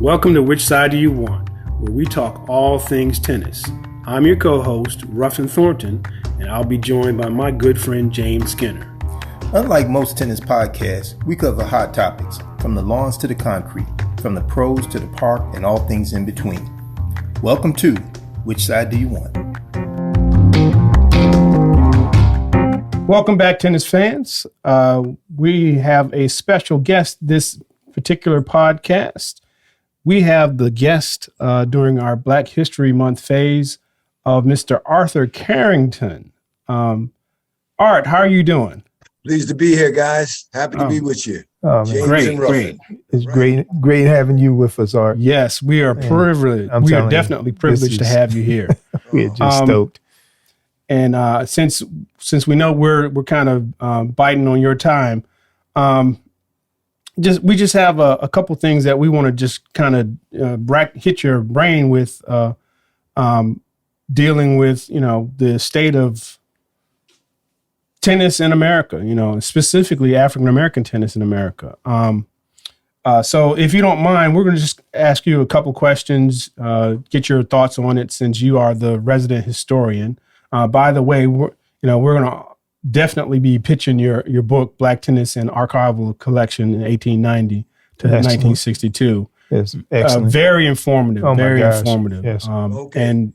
Welcome to Which Side Do You Want, where we talk all things tennis. I'm your co-host, Ruffin Thornton, and I'll be joined by my good friend, James Skinner. Unlike most tennis podcasts, we cover hot topics, from the lawns to the concrete, from the pros to the park, and all things in between. Welcome to Which Side Do You Want? Welcome back, tennis fans. We have a special guest this particular podcast. We have the guest during our Black History Month phase of Mr. Arthur Carrington. Art, how are you doing? Pleased to be here, guys. Happy to be with you. James great, and Ruffin. great. It's great having you with us, Art. Yes, we are privileged. We are definitely privileged to have you here. We're just stoked. And since we know we're kind of biting on your time, we just have a couple things that we want to just kind of hit your brain with, dealing with the state of tennis in America, specifically African American tennis in America. So if you don't mind, we're going to just ask you a couple questions, get your thoughts on it since you are the resident historian. By the way, we're going to definitely be pitching your book, Black Tennis and Archival Collection in 1890 to 1962. Yes, excellent. Very informative, informative. Yes. And,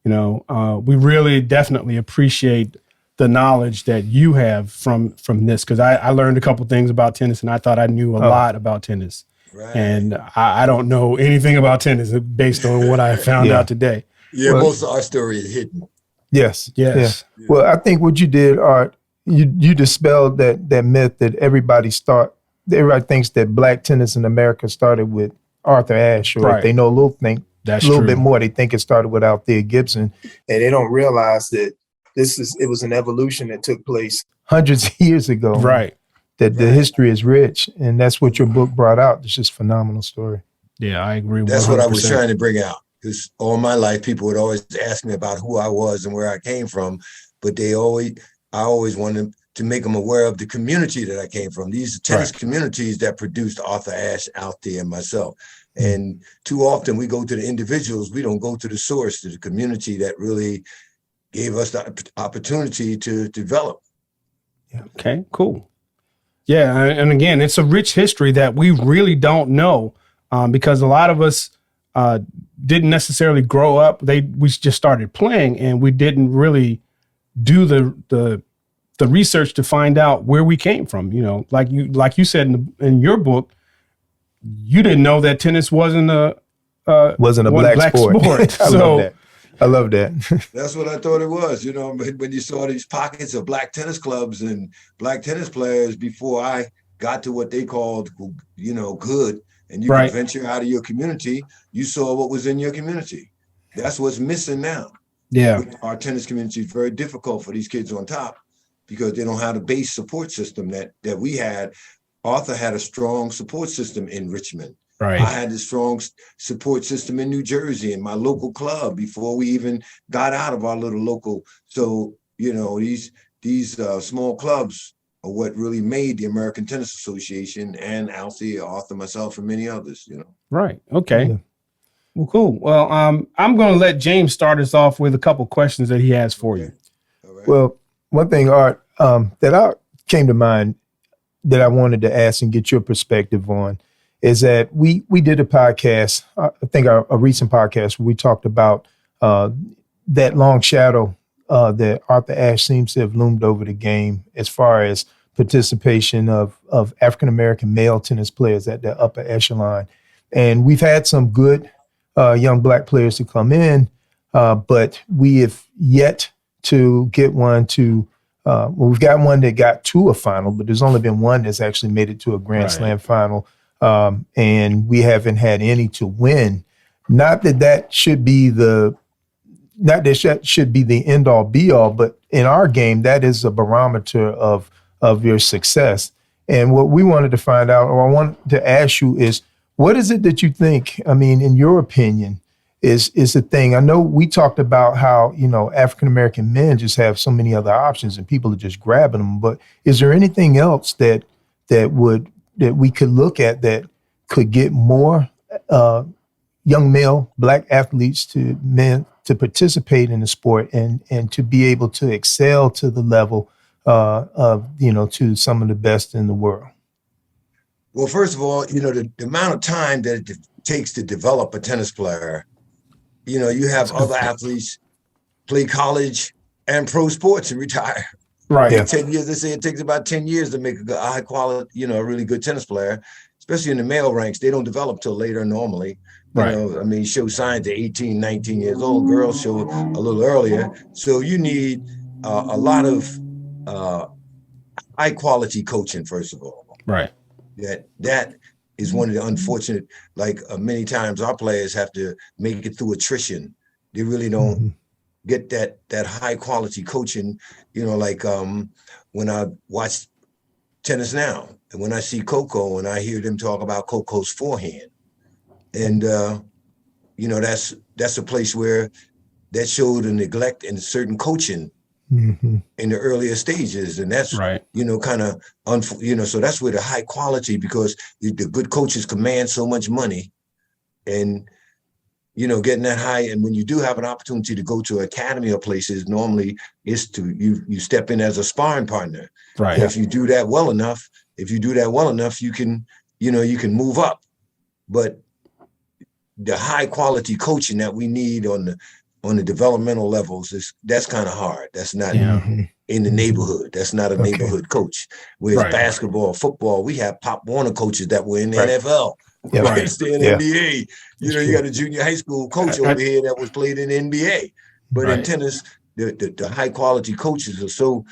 we really definitely appreciate the knowledge that you have from this, because I learned a couple things about tennis and I thought I knew a lot about tennis. Right. And I don't know anything about tennis based on what I found out today. Yeah, most of our story is hidden. Yes. Yeah. Well, I think what you did, Art, you dispelled that myth that everybody thinks that Black tennis in America started with Arthur Ashe, or if they know a little bit more, they think it started with Althea Gibson, and they don't realize that it was an evolution that took place hundreds of years ago. Right. That the history is rich, and that's what your book brought out. It's just a phenomenal story. Yeah, I agree. 100%. That's what I was trying to bring out. Because all my life, people would always ask me about who I was and where I came from, but I always wanted to make them aware of the community that I came from. These are tennis communities that produced Arthur Ashe, Althea, and myself. And too often we go to the individuals, we don't go to the source, to the community that really gave us the opportunity to develop. Yeah. Okay, cool. Yeah, and again, it's a rich history that we really don't know, because a lot of us didn't necessarily grow up. We just started playing, and we didn't really do the research to find out where we came from. Like you said in your book, you didn't know that tennis wasn't a black sport. I love that. That's what I thought it was. When you saw these pockets of black tennis clubs and black tennis players before I got to what they called, good. And you could venture out of your community, you saw what was in your community. That's what's missing now. Yeah. Our tennis community is very difficult for these kids on top because they don't have the base support system that we had. Arthur had a strong support system in Richmond. Right. I had a strong support system in New Jersey in my local club before we even got out of our little local. So, these small clubs are what really made the American Tennis Association and Althea, Arthur, myself, and many others, Right. Okay. Yeah. Well, cool. Well, I'm going to let James start us off with a couple questions that he has for you. All right. Well, one thing, Art, that came to mind that I wanted to ask and get your perspective on is that we did a podcast, I think a recent podcast, where we talked about that long shadow that Arthur Ashe seems to have loomed over the game as far as participation of African-American male tennis players at the upper echelon. And we've had some good young Black players to come in, but we have yet to get one to, we've got one that got to a final, but there's only been one that's actually made it to a Grand Slam final. And we haven't had any to win. Not that should be the end all be all, but in our game, that is a barometer of your success. And what we wanted to find out, or I wanted to ask you, is what is it that you think, in your opinion, is the thing? I know we talked about how, African-American men just have so many other options and people are just grabbing them, but is there anything else that we could look at that could get more young male Black athletes to men to participate in the sport and to be able to excel to the level of, to some of the best in the world? Well, first of all, the amount of time that it takes to develop a tennis player, you have other athletes play college and pro sports and retire. Right. Yeah. 10 years, they say it takes about 10 years to make a high quality, a really good tennis player, especially in the male ranks. They don't develop till later normally. Show signs at 18, 19 years old. Girls show a little earlier. So you need a lot of high quality coaching, first of all. Right. That is one of the unfortunate, many times our players have to make it through attrition. They really don't get that high quality coaching, when I watch Tennis Now and when I see Coco and I hear them talk about Coco's forehand. And, that's a place where that showed a neglect in certain coaching in the earlier stages. And that's, right. So that's where the high quality, because the good coaches command so much money and, getting that high. And when you do have an opportunity to go to academy or places, normally is to you step in as a sparring partner. Right. And if you do that well enough, you can, you can move up. But the high quality coaching that we need on the developmental levels that's kind of hard. That's not in the neighborhood. That's not a neighborhood coach. Whereas basketball, football, we have Pop Warner coaches that were in the NFL. Yeah, right. Stay in the NBA. You got a junior high school coach over here that was played in the NBA. But in tennis, the high quality coaches are so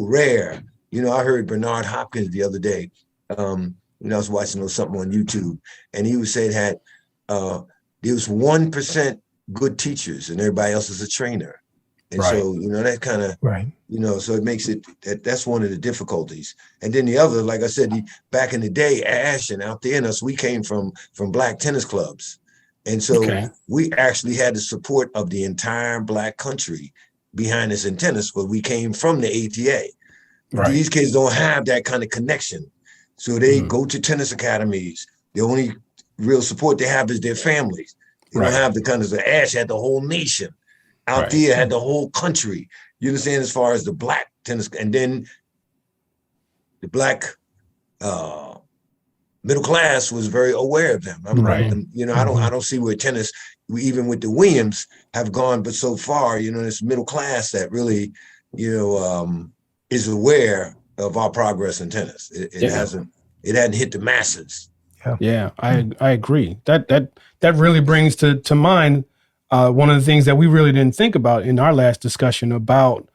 rare. I heard Bernard Hopkins the other day. I was watching something on YouTube, and he was saying that there's 1% good teachers and everybody else is a trainer. And so, that kind of, so it makes it, that's one of the difficulties. And then the other, like I said, back in the day, Ash and out there in us, we came from Black tennis clubs. And so we actually had the support of the entire Black country behind us in tennis, but we came from the ATA. Right. These kids don't have that kind of connection. So they go to tennis academies. The only real support they have is their families. They don't have the kind of, Ash had the whole nation. Out there had the whole country. You understand, as far as the Black tennis, and then the Black middle class was very aware of them. I don't see where tennis, even with the Williams, have gone, but so far, this middle class that really, is aware of our progress in tennis. It hadn't hit the masses. Yeah, I agree. That really brings to mind one of the things that we really didn't think about in our last discussion about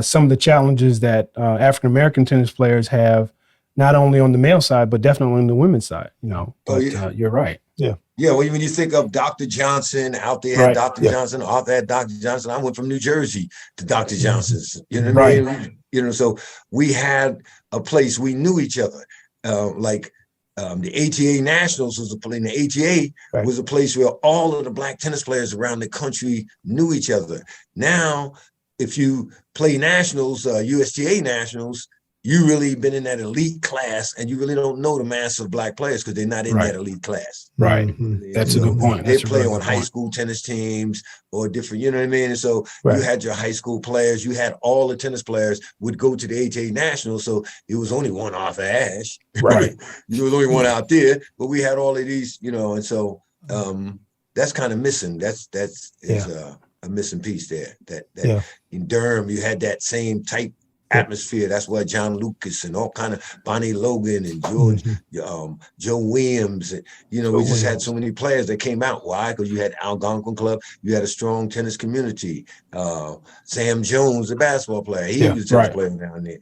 some of the challenges that African-American tennis players have, not only on the male side, but definitely on the women's side, you're right. Yeah. Yeah. Well, when you think of Dr. Johnson out there, had Dr. Johnson, Arthur had Dr. Johnson. I went from New Jersey to Dr. Johnson's, you know what I mean? So we had a place, we knew each other. The ATA Nationals was was a place where all of the Black tennis players around the country knew each other. Now, if you play nationals, USTA nationals, you really been in that elite class, and you really don't know the mass of Black players because they're not in that elite class. Right. That's a good point. They play on high school tennis teams or different, you know what I mean? And so you had your high school players, you had all the tennis players would go to the ATA Nationals. So it was only one Arthur Ashe. Right. There was only one out there, but we had all of these, and so that's kind of missing. That's a missing piece there. That in Durham, you had that same type atmosphere. That's why John Lucas and all kind of Bonnie Logan and George, Joe Williams, and we just had so many players that came out. Why? Because you had Algonquin Club, you had a strong tennis community. Sam Jones, the basketball player, he was a tennis player down there.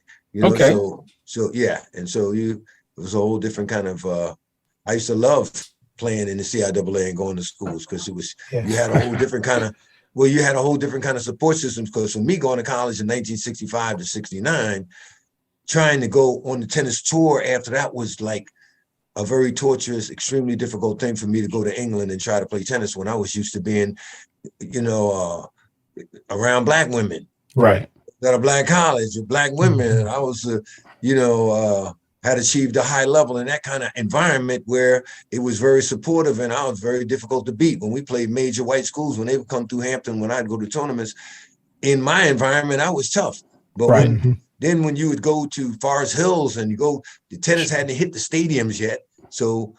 And so it was a whole different kind of. I used to love playing in the CIAA and going to schools because it was you had a whole different kind of. Well, you had a whole different kind of support system because for me going to college in 1965 to 69, trying to go on the tennis tour after that was like a very torturous, extremely difficult thing for me to go to England and try to play tennis when I was used to being, around Black women. Right. At a Black college, Black women. I was, had achieved a high level in that kind of environment where it was very supportive and I was very difficult to beat. When we played major white schools, when they would come through Hampton, when I'd go to tournaments, in my environment, I was tough. But when you would go to Forest Hills and the tennis hadn't hit the stadiums yet. So,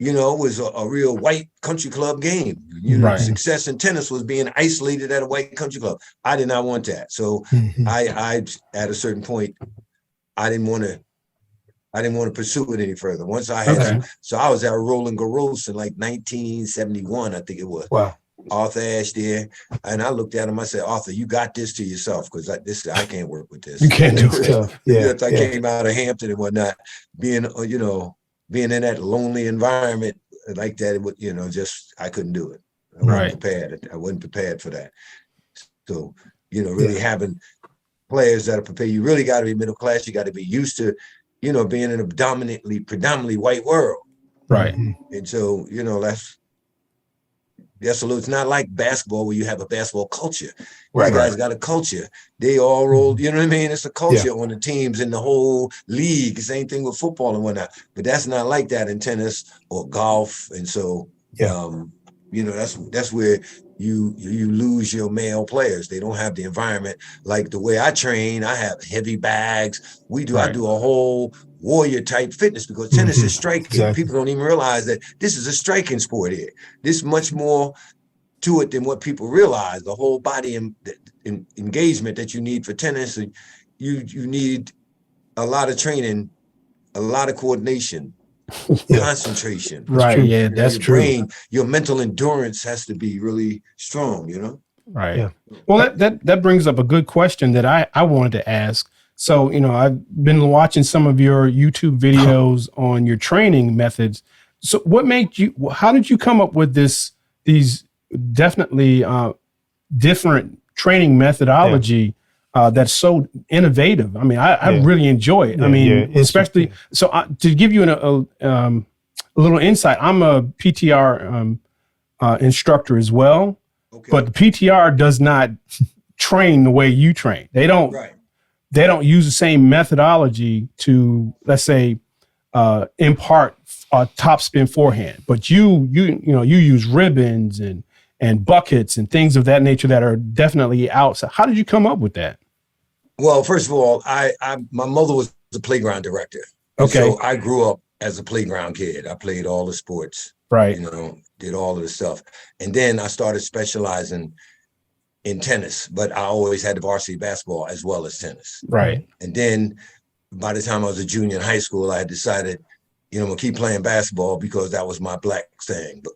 it was a real white country club game. Success in tennis was being isolated at a white country club. I did not want that. So I at a certain point, I didn't want to pursue it any further. Once I had, so I was at Roland Garros in like 1971, I think it was. Wow. Arthur Ashe there, and I looked at him. I said, "Arthur, you got this to yourself because I can't work with this. You can't do it." I came out of Hampton and whatnot, being in that lonely environment like that. It would, just I couldn't do it. I wasn't prepared. I wasn't prepared for that. So, really having players that are prepared. You really got to be middle class. You got to be used to, being in a predominantly white world. Right. And so, so it's not like basketball where you have a basketball culture. These guys got a culture. They all roll, you know what I mean? It's a culture on the teams in the whole league. Same thing with football and whatnot. But that's not like that in tennis or golf. And so, that's where you lose your male players. They don't have the environment. Like the way I train, I have heavy bags. I do a whole warrior type fitness because tennis is striking. Exactly. People don't even realize that this is a striking sport here. There's much more to it than what people realize. The whole body engagement that you need for tennis, you need a lot of training, a lot of coordination, concentration. Right. Yeah, that's your true. Brain, your mental endurance has to be really strong, Right. Yeah. Well, that brings up a good question that I wanted to ask. So, I've been watching some of your YouTube videos on your training methods. So how did you come up with these definitely different training methodology that's so innovative? I mean, I really enjoy it. Especially, so to give you a little insight, I'm a PTR instructor as well, but the PTR does not train the way you train. They don't. Right. They don't use the same methodology to, let's say, impart a topspin forehand. But you use ribbons and buckets and things of that nature that are definitely outside. How did you come up with that? Well, first of all, my mother was the playground director. Okay. So I grew up as a playground kid. I played all the sports. Right. Did all of the stuff. And then I started specializing in tennis, but I always had the varsity basketball as well as tennis. Right. And then by the time I was a junior in high school, I had decided, I'm gonna keep playing basketball because that was my black thing, but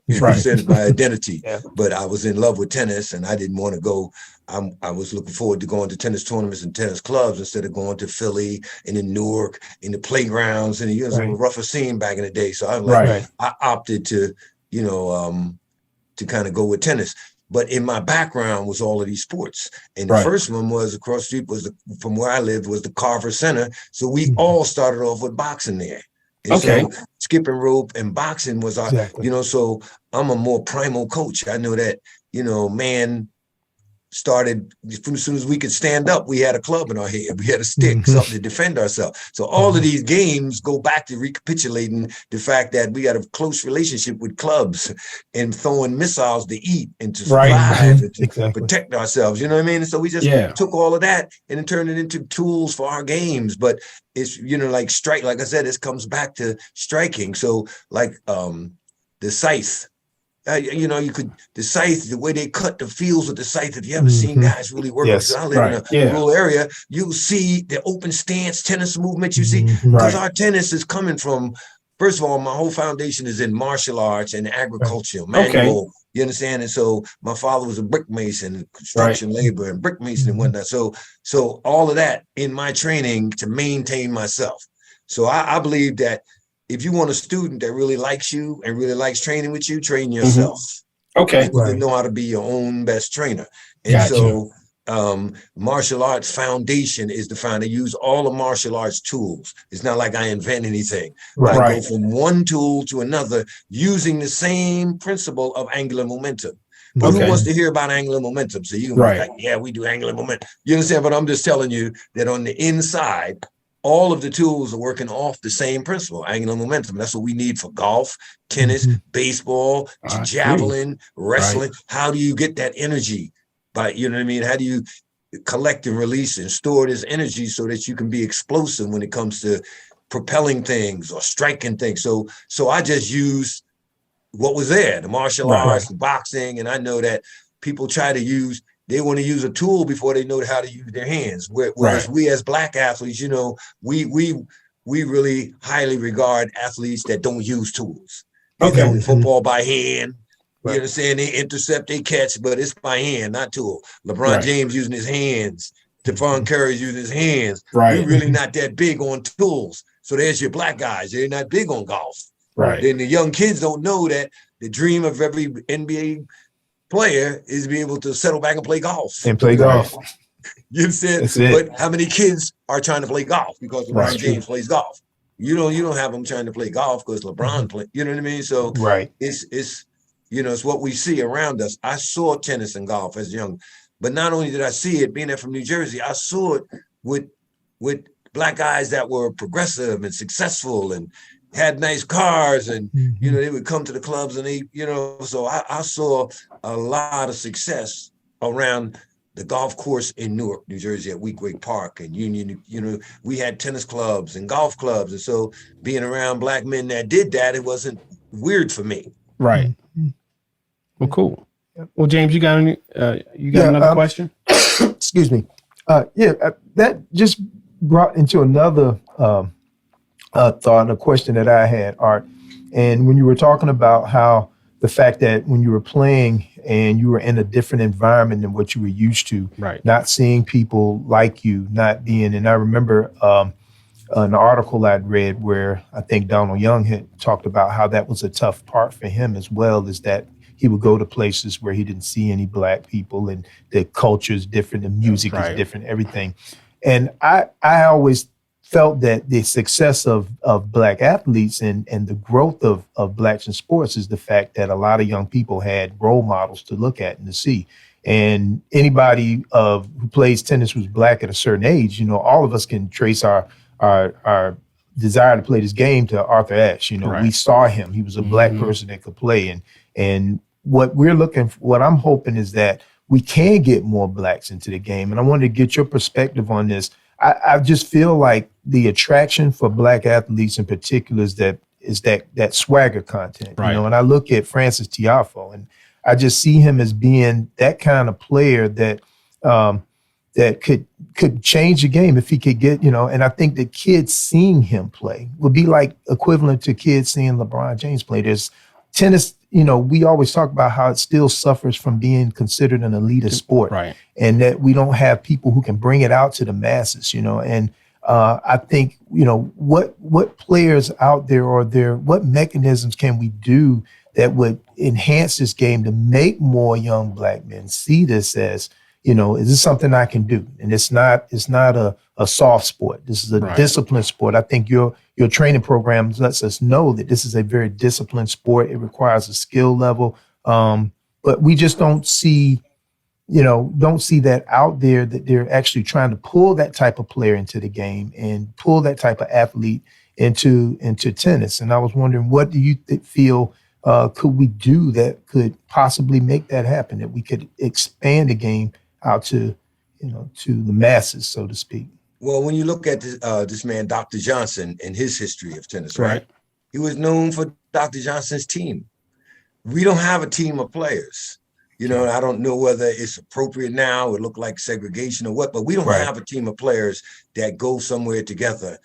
my identity. But I was in love with tennis and I didn't want to go. I was looking forward to going to tennis tournaments and tennis clubs instead of going to Philly and in Newark in the playgrounds and the rougher scene back in the day. So I opted to, to kind of go with tennis. But in my background was all of these sports. And the first one was across the street from where I lived was the Carver Center. So we all started off with boxing there. And so skipping rope and boxing was our, so I'm a more primal coach. I know that, man started as soon as we could stand up, we had a club in our head. We had a stick, something to defend ourselves. So all of these games go back to recapitulating the fact that we got a close relationship with clubs and throwing missiles to eat and to survive and to protect ourselves. You know what I mean? And so we just took all of that and then turned it into tools for our games. But it's, like strike, like I said, it comes back to striking. So like the scythe. The scythe, the way they cut the fields with the scythe, if you ever seen guys really work, because I live in a rural area, you see the open stance tennis movement, you see, because our tennis is coming from, first of all, my whole foundation is in martial arts and agriculture, manual, you understand? And so my father was a brick mason, construction labor and brick mason and whatnot. So all of that in my training to maintain myself. So I believe that if you want a student that really likes you and really likes training with you, train yourself. Okay. You know how to be your own best trainer. And so martial arts foundation is defined to use all the martial arts tools. It's not like I invent anything. I go from one tool to another using the same principle of angular momentum. But who wants to hear about angular momentum? So you can be like, we do angular momentum. You understand? But I'm just telling you that on the inside all of the tools are working off the same principle, angular momentum. That's what we need for golf, tennis, baseball, javelin, wrestling. Right. How do you get that energy? By, you know what I mean? How do you collect and release and store this energy so that you can be explosive when it comes to propelling things or striking things? So I just use what was there, the martial arts, the boxing, and I know that people try to use, they want to use a tool before they know how to use their hands. Whereas we as Black athletes, you know, we really highly regard athletes that don't use tools. They know football by hand. You understand? They intercept, they catch, but it's by hand, not tool. LeBron James using his hands. Stephon Curry's using his hands. We're really not that big on tools. So there's your Black guys. They're not big on golf. Then the young kids don't know that the dream of every NBA player is to be able to settle back and play golf. And play golf. You understand? But how many kids are trying to play golf because LeBron James plays golf? You don't have them trying to play golf because LeBron play. You know what I mean? So it's you know, it's what we see around us. I saw tennis and golf as young, but not only did I see it, being there from New Jersey, I saw it with Black guys that were progressive and successful and had nice cars, and you know, they would come to the clubs and they, you know, so I saw a lot of success around the golf course in Newark, New Jersey at Weequahic Park and Union. You know, we had tennis clubs and golf clubs, and so being around Black men that did that, it wasn't weird for me. Right. Well, cool. Well, James, you got any? You got another question? Excuse me. That just brought into another thought, a question that I had, Art. And when you were talking about how the fact that when you were playing and you were in a different environment than what you were used to, not seeing people like you, not being, and I remember an article I'd read where I think Donald Young had talked about how that was a tough part for him as well, is that he would go to places where he didn't see any Black people and the culture is different, the music is different, everything. And I always felt that the success of Black athletes and the growth of Blacks in sports is the fact that a lot of young people had role models to look at and to see. And anybody who plays tennis who's Black at a certain age, you know, all of us can trace our desire to play this game to Arthur Ashe. You know, we saw him. He was a Black person that could play. And what we're looking for, what I'm hoping is that we can get more Blacks into the game. And I wanted to get your perspective on this. I just feel like the attraction for Black athletes in particular is that swagger content. You know, and I look at Francis Tiafoe and I just see him as being that kind of player that that could change the game if he could get, you know, and I think that kids seeing him play would be like equivalent to kids seeing LeBron James play. There's tennis, you know, we always talk about how it still suffers from being considered an elitist sport, and that we don't have people who can bring it out to the masses, you know. And I think, you know, what players out there what mechanisms can we do that would enhance this game to make more young Black men see this as, you know, is this something I can do? And it's not a soft sport. This is a disciplined sport. I think your training program lets us know that this is a very disciplined sport. It requires a skill level. But we just don't see that out there, that they're actually trying to pull that type of player into the game and pull that type of athlete into tennis. And I was wondering, what do you feel could we do that could possibly make that happen, that we could expand the game out to, you know, to the masses, so to speak? Well, when you look at this man, Dr. Johnson, and his history of tennis, right? He was known for Dr. Johnson's team. We don't have a team of players. You know, I don't know whether it's appropriate now. It look like segregation or what, but we don't have a team of players that go somewhere together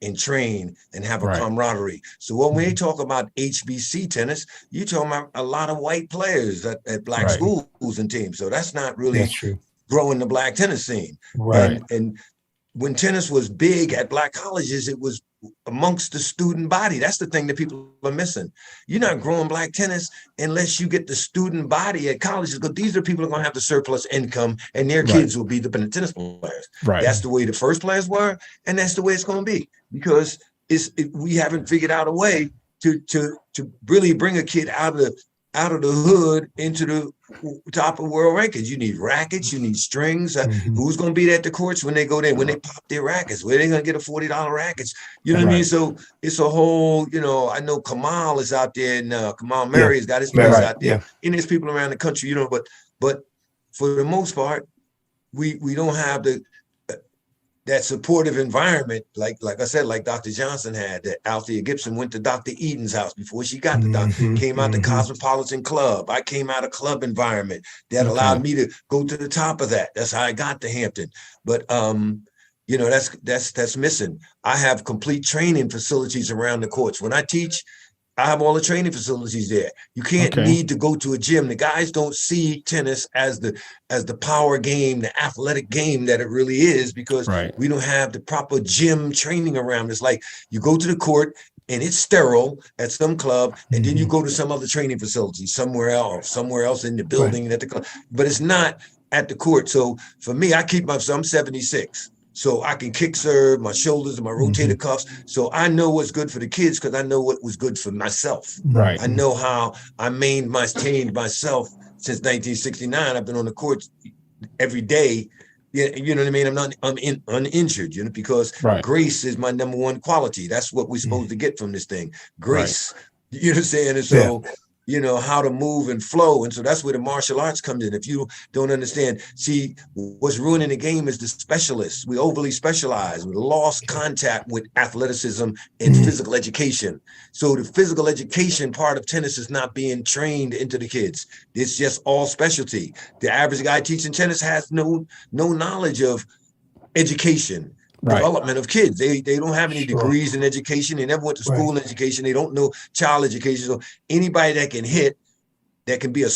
and train and have a camaraderie. So when we talk about HBC tennis, you're talking about a lot of white players at Black schools and teams. So that's not really growing the Black tennis scene. And when tennis was big at Black colleges, it was amongst the student body. That's the thing that people are missing. You're not growing Black tennis unless you get the student body at colleges, because these are people who are going to have the surplus income and their kids will be the tennis players. That's the way the first players were, and that's the way it's going to be, because we haven't figured out a way to really bring a kid out of out of the hood into the top of world rankings. You need rackets, you need strings. Who's going to be at the courts when they go there? When they pop their rackets, where they going to get a $40 rackets? You know what I mean? So it's a whole, I know Kamal is out there, and Kamal Murray has got his place out there, and there's people around the country, but for the most part, we don't have that supportive environment, like I said, like Dr. Johnson had, that Althea Gibson went to Dr. Eden's house before she got the doctor, came out the Cosmopolitan Club. I came out of club environment that allowed me to go to the top of that. That's how I got to Hampton. But that's missing. I have complete training facilities around the courts. When I teach, I have all the training facilities there. You can't need to go to a gym. The guys don't see tennis as the power game, the athletic game that it really is, because we don't have the proper gym training around. It's like you go to the court and it's sterile at some club, and then you go to some other training facility somewhere else in the building at the club, but it's not at the court. So for me, I'm 76. So I can kick serve, my shoulders and my rotator cuffs. So I know what's good for the kids because I know what was good for myself. I know how I maintained myself since 1969. I've been on the court every day. You know what I mean? I'm uninjured, because grace is my number one quality. That's what we're supposed to get from this thing. Grace. You know what I'm saying? And so how to move and flow. And so that's where the martial arts comes in. If you don't understand, see, what's ruining the game is the specialists. We overly specialize. We lost contact with athleticism and physical education. So the physical education part of tennis is not being trained into the kids. It's just all specialty. The average guy teaching tennis has no knowledge of education. Development of kids. They don't have any degrees in education. They never went to school in education. They don't know child education. So anybody that can hit, that can be a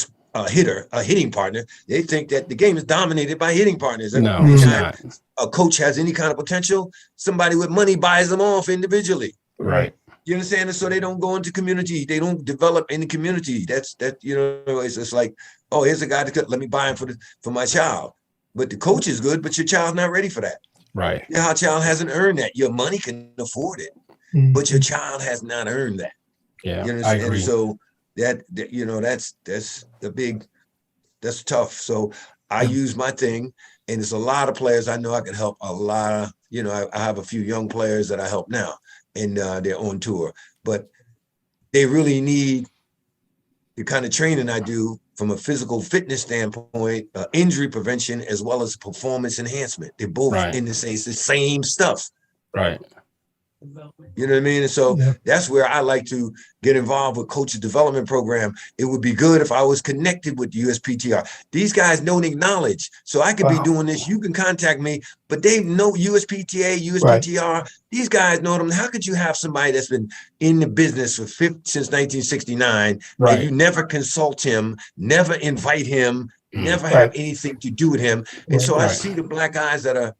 hitter, a hitting partner, they think that the game is dominated by hitting partners. No, it's not. A coach has any kind of potential, somebody with money buys them off individually. You understand? And so they don't go into community. They don't develop in the community. It's just like, oh, here's a guy that let me buy him for my child. But the coach is good, but your child's not ready for that. Your child hasn't earned that. Your money can afford it, but your child has not earned that. I agree. So that's tough. So I use my thing, and there's a lot of players I know I can help. A lot of, I have a few young players that I help now, and they're on tour, but they really need the kind of training I do from a physical fitness standpoint, injury prevention, as well as performance enhancement. They're both in the same stuff. You know what I mean? And so that's where I like to get involved with coaches development program. It would be good if I was connected with USPTR. These guys know the knowledge. So I could be doing this. You can contact me, but they know USPTA, USPTR. These guys know them. How could you have somebody that's been in the business since 1969 and you never consult him, never invite him, never have anything to do with him? And so I see the black guys that are,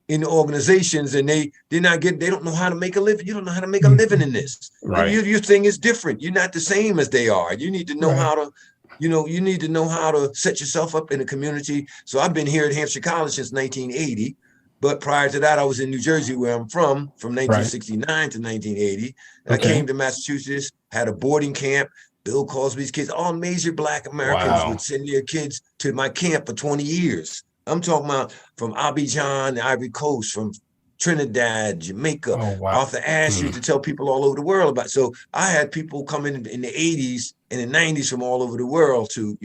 in the organizations, and they don't know how to make a living. You don't know how to make a living in this. Your thing is different. You're not the same as they are. You need to know how to, you need to know how to set yourself up in the community. So I've been here at Hampshire College since 1980, but prior to that, I was in New Jersey, where I'm from 1969 to 1980. I came to Massachusetts, had a boarding camp. Bill Cosby's kids, all major Black Americans would send their kids to my camp for 20 years. I'm talking about from Abidjan, the Ivory Coast, from Trinidad, Jamaica. Arthur Ashe used to tell people all over the world about. So I had people coming in the 80s and the 90s from all over the world to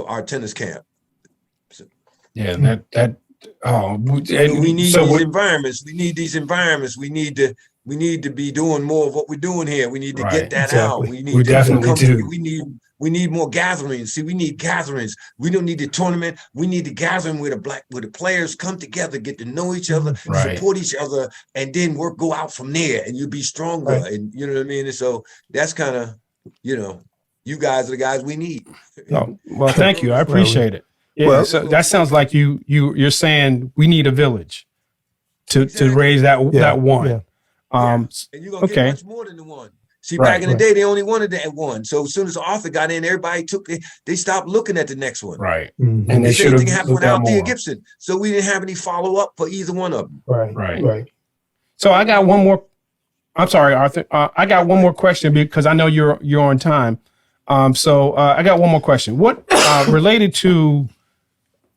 our tennis camp. So, we need these environments. We need these environments. We need to be doing more of what we're doing here. We need to get that out. We definitely do. We need more gatherings. See, we need gatherings. We don't need the tournament. We need the gathering where the players come together, get to know each other, support each other, and then go out from there, and you'll be stronger. And you know what I mean? And so that's kind of, you guys are the guys we need. Oh, well, thank you. I appreciate it. Yeah, so that sounds like you're saying we need a village to raise that one. And you're gonna get much more than the one. See, back in the day, they only wanted that one. So as soon as Arthur got in, everybody they stopped looking at the next one. And the same thing happened with Althea Gibson. So we didn't have any follow-up for either one of them. Right. So I got one more. I'm sorry, Arthur. I got one more question because I know you're on time. So I got one more question. What related to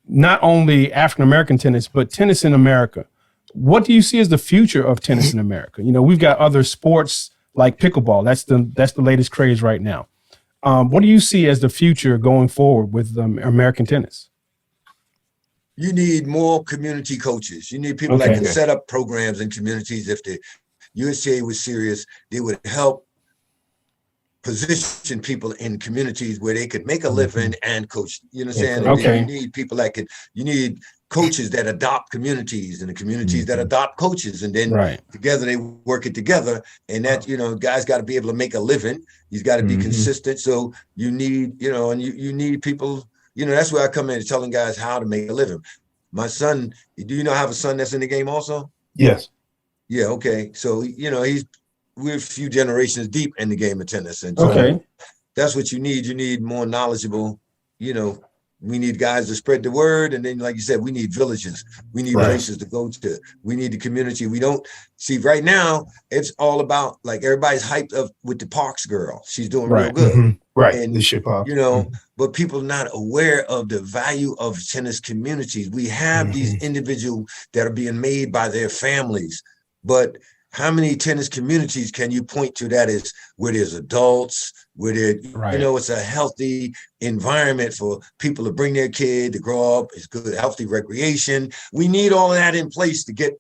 not only African American tennis, but tennis in America? What do you see as the future of tennis in America? You know, we've got other sports like pickleball. That's the latest craze right now. What do you see as the future going forward with American tennis? You need more community coaches. You need people that can set up programs in communities. If the USTA was serious, they would help position people in communities where they could make a living and coach. You know what I'm saying? Okay. You need people that you need coaches that adopt communities and the communities that adopt coaches. And then together they work it together. And that, you know, guys got to be able to make a living. He's got to be consistent. So you need, you know, and you need people. You know, that's where I come in telling guys how to make a living. My son, do you know I have a son that's in the game also? Yes. Yeah, okay. So, you know, we're a few generations deep in the game of tennis. And so that's what you need. You need more knowledgeable, you know, we need guys to spread the word. And then, like you said, we need villages. We need places to go to. We need the community. We don't see right now, it's all about like everybody's hyped up with the Parks girl. She's doing real good. And, you know, but people are not aware of the value of tennis communities. We have these individuals that are being made by their families, but how many tennis communities can you point to that is where there's adults, where there, you know, it's a healthy environment for people to bring their kid to grow up. It's good, healthy recreation. We need all of that in place to get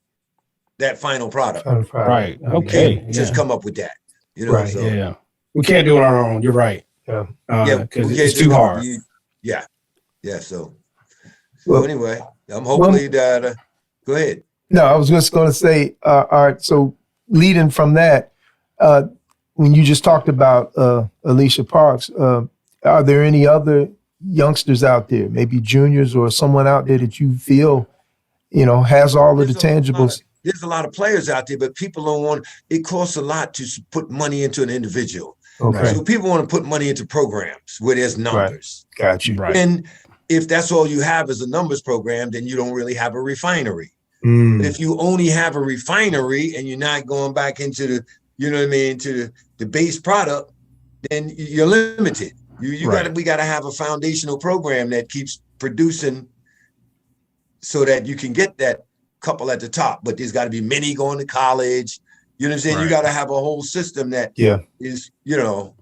that final product. Right. We can't just come up with that. You know, so we can't do it on our own. You're right. Because it's too hard. So anyway, I'm hopefully that. Go ahead. No, I was just going to say, all right. So leading from that, when you just talked about Alicia Parks, are there any other youngsters out there, maybe juniors or someone out there that you feel, you know, has all of the tangibles? There's a lot of players out there, but people don't want. It costs a lot to put money into an individual. So people want to put money into programs where there's numbers. Got you. And if that's all you have is a numbers program, then you don't really have a refinery. But if you only have a refinery and you're not going back into the, you know what I mean, to the base product, then you're limited. We got to have a foundational program that keeps producing so that you can get that couple at the top. But there's got to be many going to college. You know what I'm saying? You got to have a whole system that is, you know,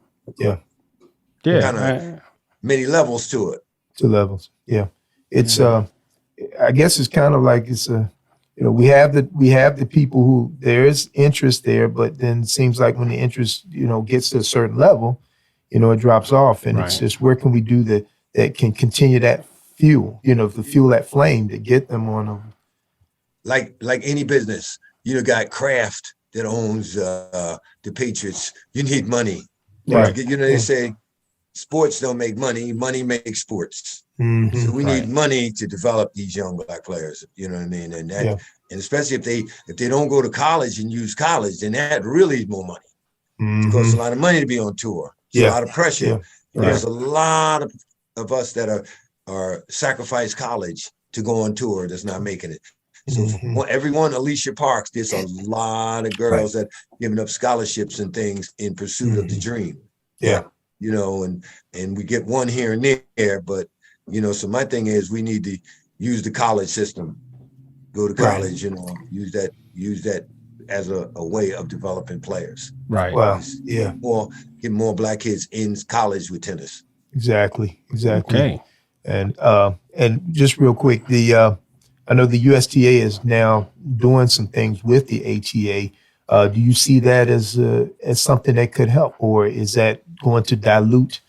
kind of many levels to it. 2 levels. Yeah. It's I guess it's kind of like it's a, you know, we have the people who there is interest there, but then it seems like when the interest, you know, gets to a certain level, you know, it drops off, and it's just where can we do that can continue that fuel, you know, to fuel that flame to get them on them. Like any business, you know, got Kraft that owns the Patriots. You need money. You know, they say sports don't make money. Money makes sports. So we need money to develop these young Black players. You know what I mean? And that, and especially if they don't go to college and use college, then that really is more money. It costs a lot of money to be on tour. It's a lot of pressure. There's a lot of us that are sacrifice college to go on tour that's not making it. So everyone, Alicia Parks, there's a lot of girls that giving up scholarships and things in pursuit of the dream. You know, and we get one here and there, but you know, so my thing is we need to use the college system, go to college, you know, use that as a way of developing players. Wow. Or get more Black kids in college with tennis. Exactly. Okay. And just real quick, I know the USTA is now doing some things with the ATA. Do you see that as something that could help, or is that going to dilute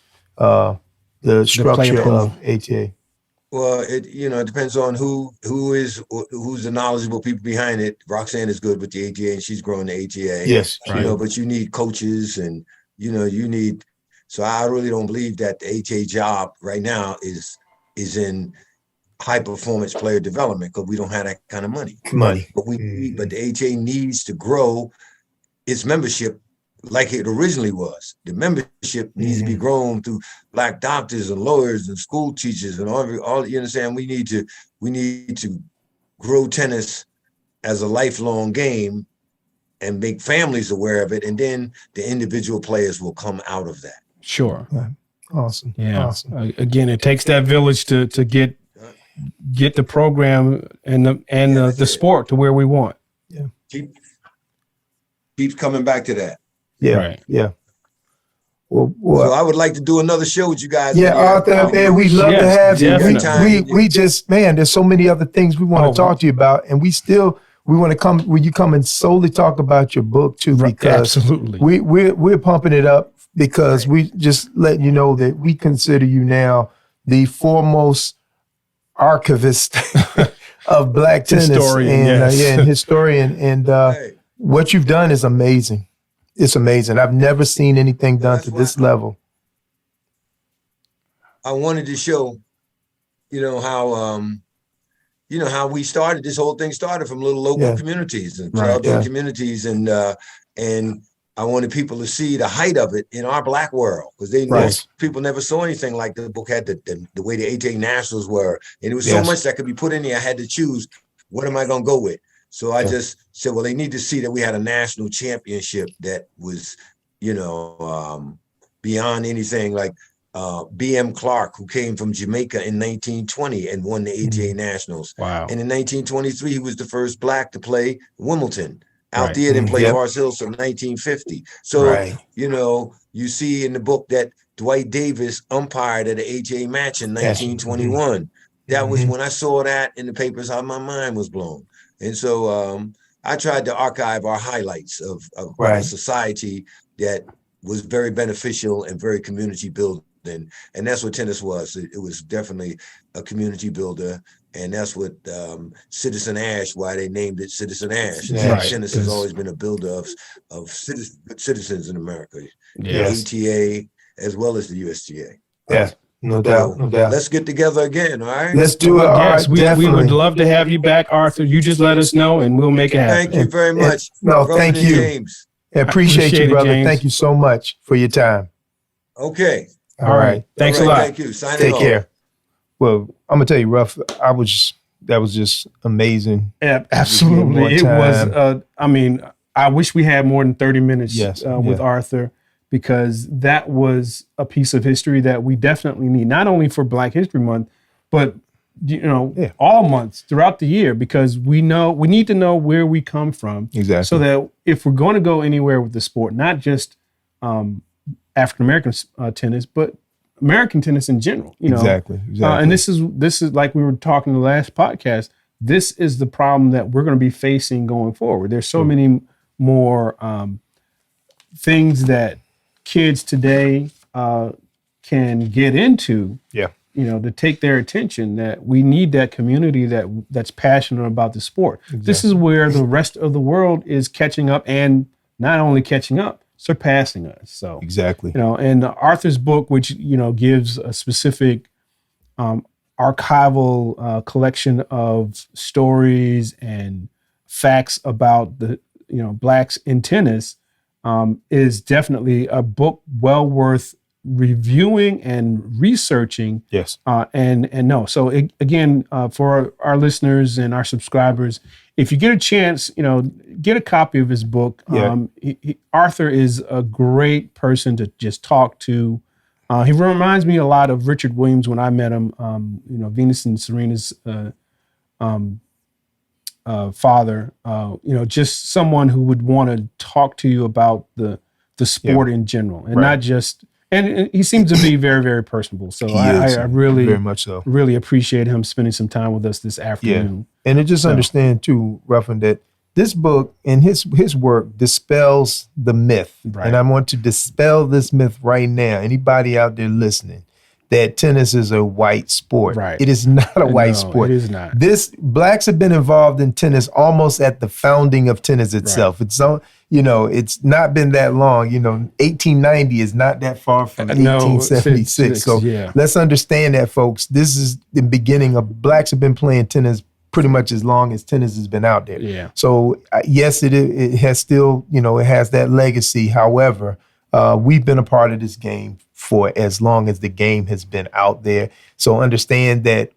the structure of ATA? Well, it depends on who's the knowledgeable people behind it. Roxanne is good with the ATA, and she's growing the ATA. Yes, you know, but you need coaches, and you know, you need. So I really don't believe that the ATA job right now is in high performance player development, because we don't have that kind of money. But but the ATA needs to grow its membership like it originally was. The membership needs to be grown through Black doctors and lawyers and school teachers and all. You understand? We need to grow tennis as a lifelong game and make families aware of it, and then the individual players will come out of that. Sure. Awesome. Yeah. Awesome. Again, it takes that village to get the program and the sport to where we want. Yeah. Keeps coming back to that. Yeah. Right. Yeah. Well, So I would like to do another show with you guys. yeah, Arthur, man, we'd love to have you. We just, man, there's so many other things we want to talk to you about, and we want to come. Will you come and solely talk about your book too? Because absolutely, we're pumping it up because we just letting you know that we consider you now the foremost archivist of Black tennis historian, and historian, and what you've done is amazing. It's amazing. I've never seen anything done to this level. I wanted to show, how we started. This whole thing started from little local communities and clubs and communities, and I wanted people to see the height of it in our Black world, because most people never saw anything like the book had the way the AJ Nationals were, and it was so much that could be put in there. I had to choose, what am I going to go with? So I just said, well, they need to see that we had a national championship that was, beyond anything, like B.M. Clark, who came from Jamaica in 1920 and won the ATA Nationals. Wow. And in 1923, he was the first Black to play Wimbledon. Out there and play Forest Hills from 1950. So, you see in the book that Dwight Davis umpired at an ATA match in 1921. That was when I saw that in the papers, how my mind was blown. And so I tried to archive our highlights of a society that was very beneficial and very community building. And that's what tennis was. It was definitely a community builder. And that's what Citizen Ash, why they named it Citizen Ash. Tennis has always been a builder of citizens in America. Yes. The ATA as well as the USTA. Yeah. No doubt. Let's get together again, all right? Let's do it. Yes, we would love to have you back, Arthur. You just let us know, and we'll make it happen. Thank you very much. Thank you. James. I appreciate you, brother. James. Thank you so much for your time. Okay. All right. Thanks a lot. Thank you. Signing Take off. care. Well, I'm gonna tell you, Ruff, that was just amazing. Yeah, absolutely. It was. I wish we had more than 30 minutes with Arthur, because that was a piece of history that we definitely need, not only for Black History Month, but all months throughout the year, because we need to know where we come from, so that if we're going to go anywhere with the sport, not just African American tennis, but American tennis in general. Exactly. And this is like we were talking in the last podcast. This is the problem that we're going to be facing going forward. There's so many more things that kids today can get into, to take their attention, that we need that community that's passionate about the sport. This is where the rest of the world is catching up, and not only catching up, surpassing us. So and Arthur's book, which gives a specific archival collection of stories and facts about the Blacks in tennis, is definitely a book well worth reviewing and researching. Yes. So again, for our listeners and our subscribers, if you get a chance, get a copy of his book. Arthur is a great person to just talk to. He reminds me a lot of Richard Williams when I met him. Venus and Serena's father. Just someone who would want to talk to you about the sport in general, and not just. And he seems to be very, very personable. So I really, very much so, really appreciate him spending some time with us this afternoon. And to just understand too, Ruffin, that this book and his work dispels the myth. Right. And I want to dispel this myth right now. Anybody out there listening, that tennis is a white sport. Right. It is not a white sport. It is not. Blacks have been involved in tennis almost at the founding of tennis itself. Right. It's so, it's not been that long. 1890 is not that far from 1876. So let's understand that, folks. This is the beginning of Blacks have been playing tennis pretty much as long as tennis has been out there. Yeah. So yes, it has still, it has that legacy. However, we've been a part of this game for as long as the game has been out there. So understand that,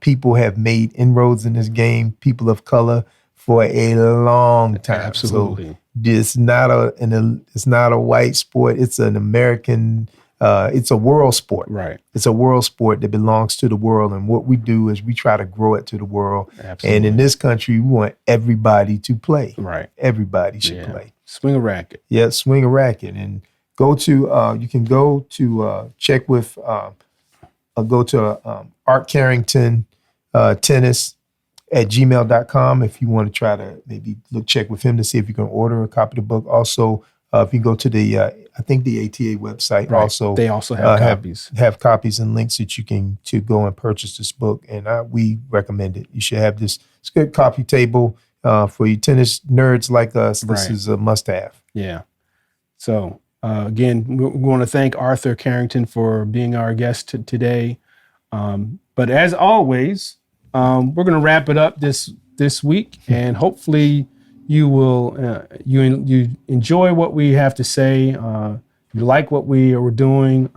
people have made inroads in this game, people of color, for a long time. Absolutely. So it's not a white sport. It's an American it's a world sport. Right. It's a world sport that belongs to the world. And what we do is we try to grow it to the world. Absolutely. And in this country, we want everybody to play. Right. Everybody should play. Swing a racket. Yeah, swing a racket. And go to, you can go to check with, go to Art Carrington tennis at gmail.com if you want to try to maybe check with him to see if you can order a copy of the book. Also, if you go to the, I think the ATA website also. They also have copies. Have copies and links that you can to go and purchase this book. And we recommend it. You should have this. It's a good coffee table for you tennis nerds like us. This is a must have. Yeah. So again, we want to thank Arthur Carrington for being our guest today. But as always, we're going to wrap it up this week, and hopefully you will you enjoy what we have to say. You like what we're doing.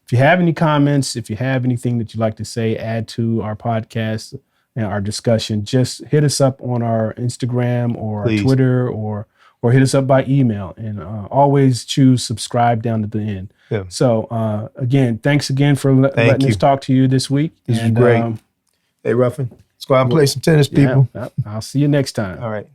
If you have any comments, if you have anything that you'd like to say, add to our podcast and our discussion, just hit us up on our Instagram or our Twitter or hit us up by email, and always choose subscribe down at the end. Yeah. So again, thanks again for letting us talk to you this week. This is great. Hey, Ruffin, let's go out and play some tennis, people. I'll see you next time. All right.